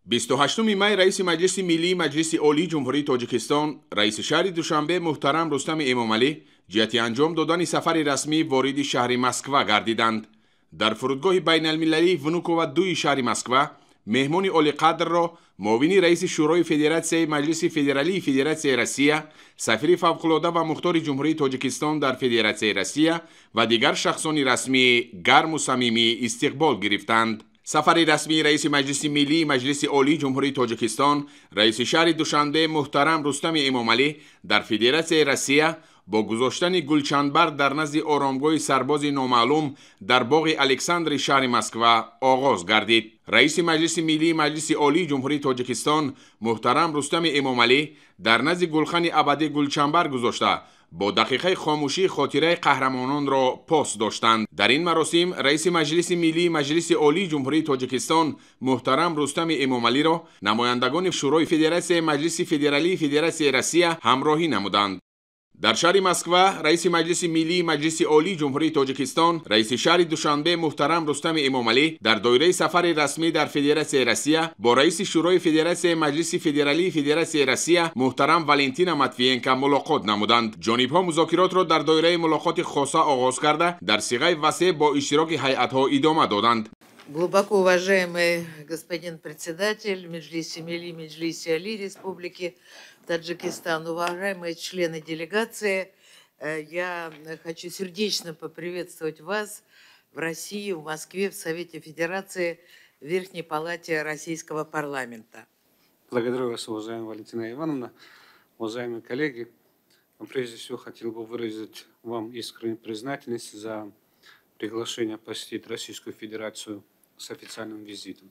28 مای رئیس مجلس ملی مجلس عالی جمهوری تاجیکستان رئیس شهر دوشنبه محترم رستم امامعلی جهت انجام دادن سفر رسمی وارد شهر مسکو گردیدند. در فرودگاه بین المللی ونوکوو 2 شهر مسکو مهمان عالی قدر را معاون رئیس شورای فدراسیای مجلس فدرالی فدراسیای روسیه، سفیر فوق‌العاده و مختار جمهوری تاجیکستان در فدراسیای روسیه و دیگر شخصان رسمی گرم و صمیمی استقبال گرفتند. سفر رسمی رئیس مجلس ملی مجلس عالی جمهوری تاجیکستان رئیس شهر دوشنبه محترم رستم امامعلی در فدراسیای روسیه با گذاشتن گلچنبر در نزد آرامگاه سرباز نامعلوم در باغ الکساندر شهر مسکو آغاز گردید. رئیس مجلس ملی مجلس عالی جمهوری تاجیکستان محترم رستم امامعلی در نزد گلخن ابدی گلچنبر گذاشته با دقیقه خاموشی خاطره قهرمانان را پاس داشتند. در این مراسم رئیس مجلس ملی مجلس عالی جمهوری تاجیکستان محترم رستم امامعلی را نمایندگان شورای فدراسیای مجلس فدرالی فدراسیای روسیه همراهی نمودند. در شهر مسکو رئیس مجلس ملی مجلس عالی جمهوری تاجیکستان رئیس شهر دوشنبه محترم رستم امامعلی در دایره سفر رسمی در فدراسیای روسیه با رئیس شورای فدراسیای مجلس فدرالی فدراسیای روسیه محترم والنتینا ماتویینکا ملاقات نمودند. جانب‌ها مذاکرات را در دایره ملاقات خاصه آغاز کرده در صیغه وسیع با اشتراک هیئت‌ها ادامه دادند. Глубоко уважаемый господин председатель Меджлиси Милли Меджлиси Али Республики Таджикистан, уважаемые члены делегации, я хочу сердечно поприветствовать вас в России, в Москве, в Совете Федерации, в Верхней Палате Российского парламента. Благодарю вас, уважаемая Валентина Ивановна, уважаемые коллеги. Прежде всего, хотел бы выразить вам искреннюю признательность за приглашение посетить Российскую Федерацию с официальным визитом.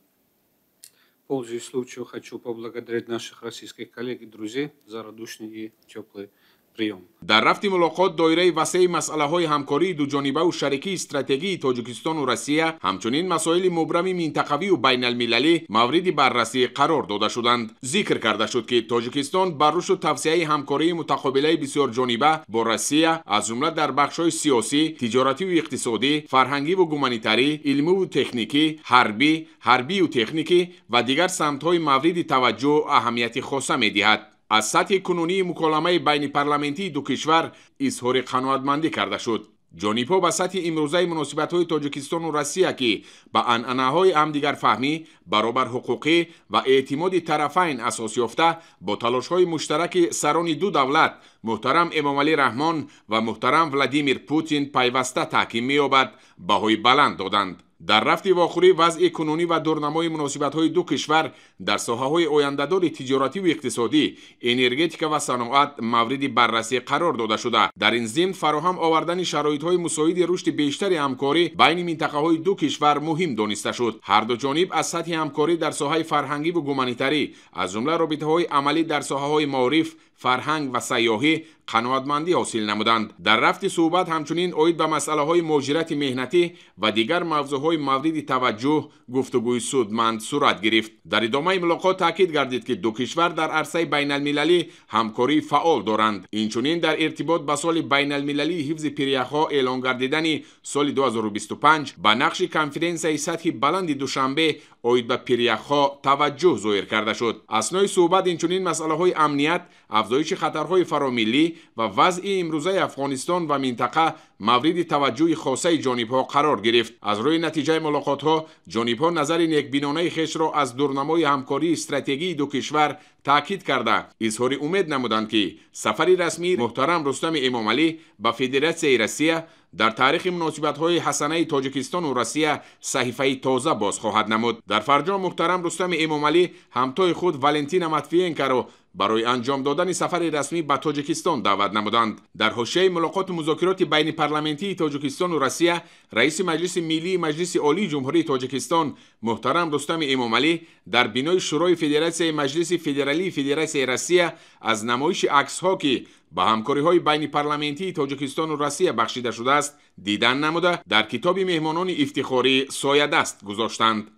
Пользуясь случаем, хочу поблагодарить наших российских коллег и друзей за радушный и теплый прием. در رفت ملاقات دایره وسیع مسئله‌های همکاری دوجانبه و شریکی استراتژی تاجیکستان و روسیه همچنین مسائل مبرم منطقوی و بین المللی مورد بررسی قرار داده شدند. ذکر کرده شد که تاجیکستان بر رشد و توسعه همکاری متقابله بسیار جانبه با روسیه از جمله در بخش‌های سیاسی، تجارتی و اقتصادی، فرهنگی و گومانیتاری، علمی و تکنیکی، حربی و تکنیکی و دیگر سمت‌های مورد توجه و اهمیت خاصه می‌دهد. از سطح کنونی مکالمه بین پارلمانتی دو کشور اظهار قناعتمندی کرده شد. جانب‌ها به سطح امروزه مناسبت‌های تاجیکستان و روسیه که به عنعنه‌های همدیگر فهمی، برابر حقوقی و اعتماد طرفین اساس یافته با تلاش‌های مشترک سران دو دولت محترم امامعلی رحمان و محترم ولادیمیر پوتین پیوسته تحکیم می‌یابد بهای بلند دادند. در رفت واخوری وضع کنونی و دورنمای مناسبت‌های دو کشور در ساحه‌های آینده‌دار تجارتی و اقتصادی، انرژتیک و صنعت مورد بررسی قرار داده شده. در این ضمن فراهم آوردن شرایط‌های مساعد رشد بیشتر همکاری بین منطقه‌های دو کشور مهم دانسته شد. هر دو جانب از سطح همکاری در ساحه فرهنگی و گومانیتاری از جمله رابطه‌های عملی در ساحه‌های معارف، فرهنگ و سیاحی قناعتمندی حاصل نمودند. در رفت صحبت همچنین عاید به مسئله‌های مهاجرت مهنتی و دیگر موضوعهای مورد توجه گفتگوی سودمند صورت گرفت. در ادامه ملاقات تاکید گردید که دو کشور در عرصه بین المللی همکاری فعال دارند. اینچنین در ارتباط به سال بین المللی حفظ پریخ‌ها اعلان گردیدن سال 2025 به نقش کنفرانسیای سطحی بلند دوشنبه عاید به پریخ‌ها توجه ظاهر کرده شد. اثنای صحبت اینچنین مسئله‌های امنیت، افزایش خطرهای فراملی و وضع امروزه افغانستان و منطقه مورد توجه خاصه جانب‌ها قرار گرفت. از روی نتیجه ملاقات‌ها جانب‌ها نظر نیکبینانه خویش را از دورنمای همکاری استراتژی دو کشور تاکید کرده اظهار امید نمودند که سفر رسمی محترم رستم امامعلی به فدراسیای روسیه در تاریخ مناسبت‌های حسنه تاجیکستان و روسیه صحیفه تازه باز خواهد نمود. در فرجام محترم رستم امامعلی همتای خود والنتینا ماتویینکا را برای انجام دادن سفر رسمی به تاجیکستان دعوت نمودند. در حاشیه ملاقات مذاکرات بین پارلمانتی تاجیکستان و روسیه رئیس مجلس ملی مجلس عالی جمهوری تاجیکستان محترم رستم امامعلی در بینای شورای فدراسیای مجلس فدرالی فدراسیای روسیه از نمایش عکس‌ها که به همکاری‌های بین پارلمانتی تاجیکستان و روسیه بخشیده شده است دیدن نموده در کتاب مهمانان افتخاری سایه دست گذاشتند.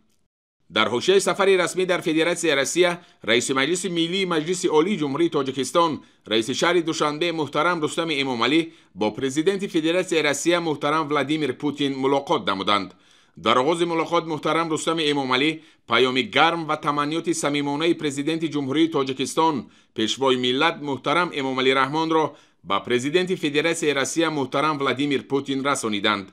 در حاشیه سفر رسمی در فدراسیای روسیه رئیس مجلس ملی مجلس عالی جمهوری تاجیکستان رئیس شهر دوشنبه محترم رستم امامعلی با پرزیدنت فدراسیای روسیه محترم ولادیمیر پوتین ملاقات نمودند. дар оғози мулоқот муҳтарам Рустами Эмомалӣ паёми гарм ва таманниёти самимонаи президенти ҷумҳурии Тоҷикистон пешвои миллат муҳтарам Эмомалӣ Раҳмонро ба президенти Федератсияи Россия муҳтарам Владимир Путин расониданд.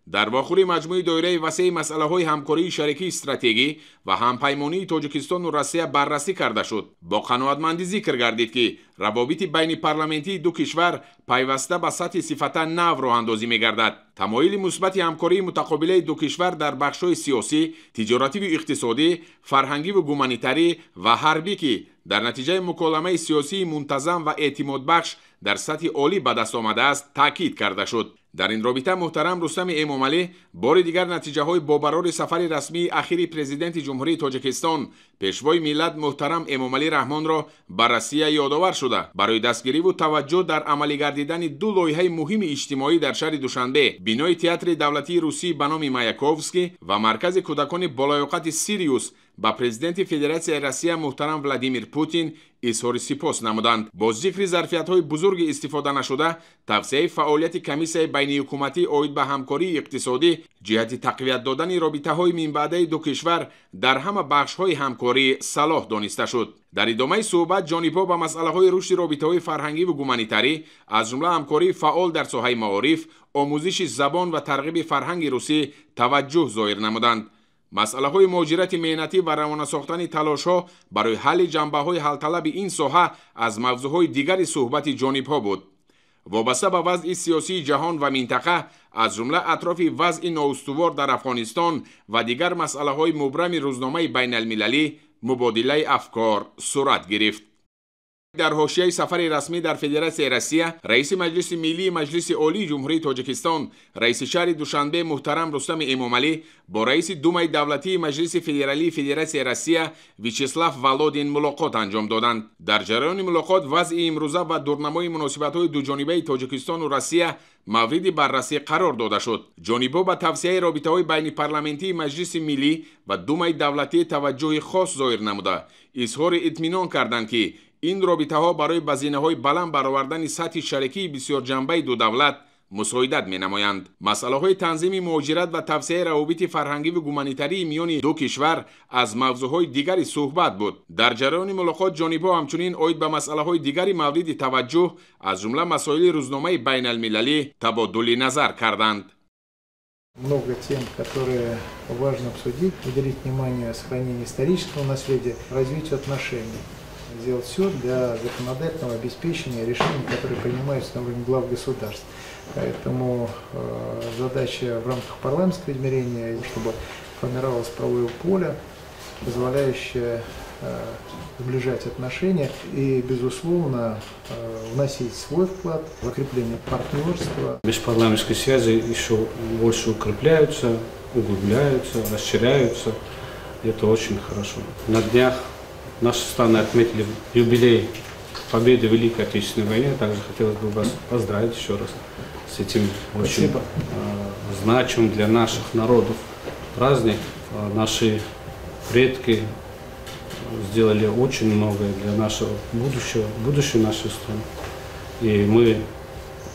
дар вохӯри маҷмӯи доираи васеи масъалаҳои ҳамкории шарикии стратегӣ ва ҳампаймонии Тоҷикистону Россия баррасӣ карда шуд. бо қаноатмандӣ зикр гардид ки равобити байни парламентии ду кишвар пайваста ба сатҳи сифата нав роҳандозӣ мегардад. тамоили мусбати ҳамкории мутақобилаи ду кишвар дар бахшҳои сиёсӣ, тиҷоративу иқтисодӣ, фарҳангиву гуманитарӣ ва ҳарбӣ ки дар натиҷаи муколамаи сиёсии мунтазам ва эътимодбахш дар сатҳи олӣ ба даст омадааст таъкид карда шуд. дар ин робита муҳтарам Рустами Эмомалӣ бори дигар натиҷаҳои бобарори сафари расмии ахири президенти ҷумҳурии Тоҷикистон пешвои миллат муҳтарам Эмомалӣ Раҳмонро ба Россия ёдовар шуда барои дастгириву таваҷҷӯҳ дар амалӣ гардидани ду лоиҳаи муҳими иҷтимоӣ дар шаҳри Душанбе, бинои театри давлатии русӣ ба номи Маяковский ва маркази кӯдакони болоёқати Сириус ба президенти Федератсияи Россия муҳтарам Владимир Путин изҳори сипос намуданд. бо зикри зарфиятҳои бузурги истифода нашуда, тавсеяи фаъолияти комиссияи байниҳукуматӣ оид ба ҳамкории иқтисодӣ ҷиҳати тақвият додани робитаҳои минбаъдаи ду кишвар дар ҳама бахшҳои ҳамкорӣ салоҳ дониста шуд. дар идомаи суҳбат ҷонибҳо ба масъалаҳои рушди робитаҳои фарҳангиву гуманитарӣ, аз ҷумла ҳамкории фаъол дар соҳаи маориф, омӯзиши забон ва тарғиби фарҳанги русӣ таваҷҷӯҳ зоҳир намуданд. масъалаҳои муҳоҷирати меҳнатӣ ва равона сохтани талошҳо барои ҳалли ҷанбаҳои ҳалталаби ин соҳа аз мавзӯъҳои дигари суҳбати ҷонибҳо буд. вобаста ба вазъи сиёсии ҷаҳон ва минтақа, аз ҷумла атрофи вазъи ноустувор дар Афғонистон ва дигар масъалаҳои мубрами рӯзномаи байналмилалӣ мубодилаи афкор сурат гирифт. дар ҳошияи сафари расмӣ дар Федератсияи Россия, раиси Маҷлиси Миллии Маҷлиси Олии Ҷумҳурии Тоҷикистон, раиси шаҳри Душанбе муҳтарам Рустами Эмомалӣ бо раиси Думаи давлатии Маҷлиси Федералии Федератсияи Россия Вячеслав Володин мулоқот анҷом доданд. дар ҷараёни мулоқот вазъи имрӯза ва дурнамои муносибатҳои дуҷонибаи Тоҷикистону Россия мавриди баррасӣ қарор дода шуд. ҷонибҳо ба тавсеяи робитаҳои байниполаментии Маҷлиси Миллӣ ва Думаи давлатӣ таваҷҷӯҳи хос зоҳир намуда, изҳори итминон карданд ки ин робитаҳо барои ба зинаҳои баланд баровардани сатҳи шарикии бисёрҷанбаи ду давлат мусоидат менамоянд. масъалаҳои танзими муҳоҷират ва тавсеяи равобити фарҳангиву гуманитарии миёни ду кишвар аз мавзӯъҳои дигари суҳбат буд. дар ҷараёни мулоқот ҷонибҳо ҳамчунин оид ба масъалаҳои дигари мавриди таваҷҷӯҳ, аз ҷумла масоили рӯзномаи байналмилалӣ табодули назар карданд. Много тем, которые важно обсудить, уделить внимание сохранению исторического наследия, развитию отношений. Сделать все для законодательного обеспечения решений, которые принимаются на уровне глав государств. Поэтому задача в рамках парламентского измерения, чтобы формировалось правовое поле, позволяющее сближать отношения и, безусловно, вносить свой вклад в укрепление партнерства. Межпарламентские связи еще больше укрепляются, углубляются, расширяются. Это очень хорошо. На днях наши страны отметили юбилей победы в Великой Отечественной войне. Также хотелось бы вас поздравить еще раз с этим очень значимым для наших народов праздник. Наши предки сделали очень многое для нашего будущего нашей страны. И мы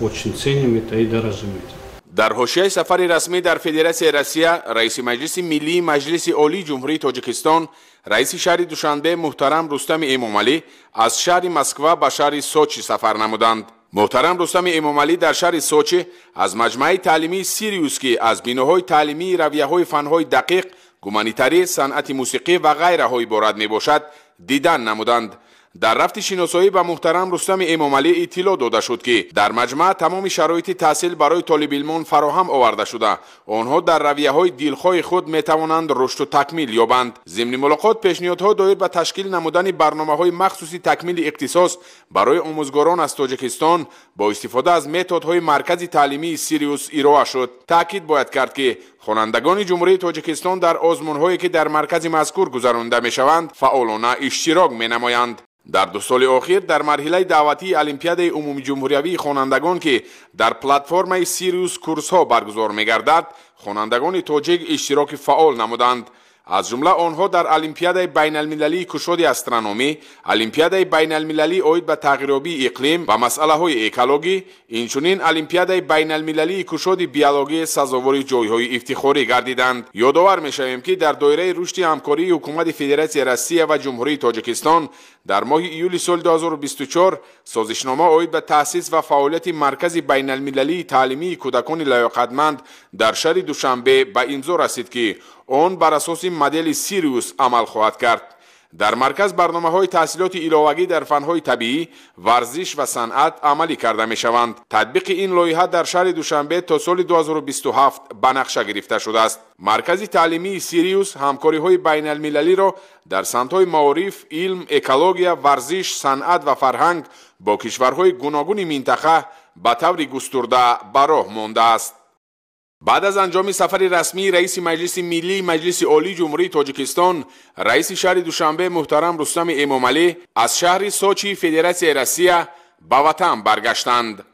очень ценим это и дорожим этим. дар ҳошияи сафари расмӣ дар Федератсияи Россия, раиси Маҷлиси Миллии Маҷлиси Олии Ҷумҳурии Тоҷикистон, раиси шаҳри Душанбе муҳтарам Рустами Эмомалӣ аз шаҳри Москва ба шаҳри Сочи сафар намуданд. муҳтарам Рустами Эмомалӣ дар шаҳри Сочи аз маҷмӯаи таълимии Сириус ки аз биноҳои таълимии равияҳои фанҳои дақиқ, гуманитарӣ, санъати мусиқӣ ва ғайраҳо иборат мебошад, дидан намуданд. дар рафти шиносоӣ ба муҳтарам Рустами Эмомалӣ иттилоъ дода шуд ки дар маҷмӯа тамоми шароити таҳсил барои толибилмон фароҳам оварда шуда, онҳо дар равияҳои дилхоҳи худ метавонанд рушду такмил ёбанд. зимни мулоқот пешниҳодҳо доир ба ташкил намудани барномаҳои махсуси такмили ихтисос барои омӯзгорон аз Тоҷикистон бо истифода аз методҳои маркази таълимии Сириус ироа шуд. таъкид бояд кард ки хонандагони ҷумҳурии Тоҷикистон дар озмунҳое ки дар маркази мазкур гузаронида мешаванд, фаъолона иштирок менамоянд. дар 2 соли охир дар марҳилаи даъватии Олимпиадаи умумиҷумҳуриявии хонандагон ки дар платформаи Сириус курсҳо баргузор мегардад, хонандагони тоҷик иштироки фаъол намуданд. аз ҷумла онҳо дар олимпиадаи байналмилалии кушоди астрономӣ, олимпиадаи байналмилалии оид ба тағйирёбии иқлим ва масъалаҳои экологӣ, инчунин олимпиадаи байналмилалии кушоди биологӣ сазовори ҷойҳои ифтихорӣ гардиданд. ёдовар мешавем ки дар доираи рушди ҳамкории ҳукумати федератсияи Россия ва ҷумҳурии Тоҷикистон дар моҳи июли соли 2024 созишнома оид ба таъсис ва фаъолияти маркази байналмилалии таълимии кӯдакони лаёқатманд дар шаҳри Душанбе ба имзо расид ки он бар асоси модели Сириус амал хоҳад кард. дар марказ барномаҳои таҳсилоти иловагӣ дар фанҳои табиӣ, варзиш ва санъат амалӣ карда мешаванд. татбиқи ин лоиҳа дар шаҳри Душанбе то соли 2027 ба нақша гирифта шудааст. маркази таълимии Сириус ҳамкориҳои байналмилалиро дар самтҳои маориф, илм, экология, варзиш, санъат ва фарҳанг бо кишварҳои гуногуни минтақа ба таври густурда ба роҳ мондааст. بعد از انجام سفر رسمی رئیس مجلس ملی مجلس عالی جمهوری تاجیکستان، رئیس شهر دوشنبه محترم رستم امامعلی از شهر سوچی فدراسیای روسیه به وطن برگشتند.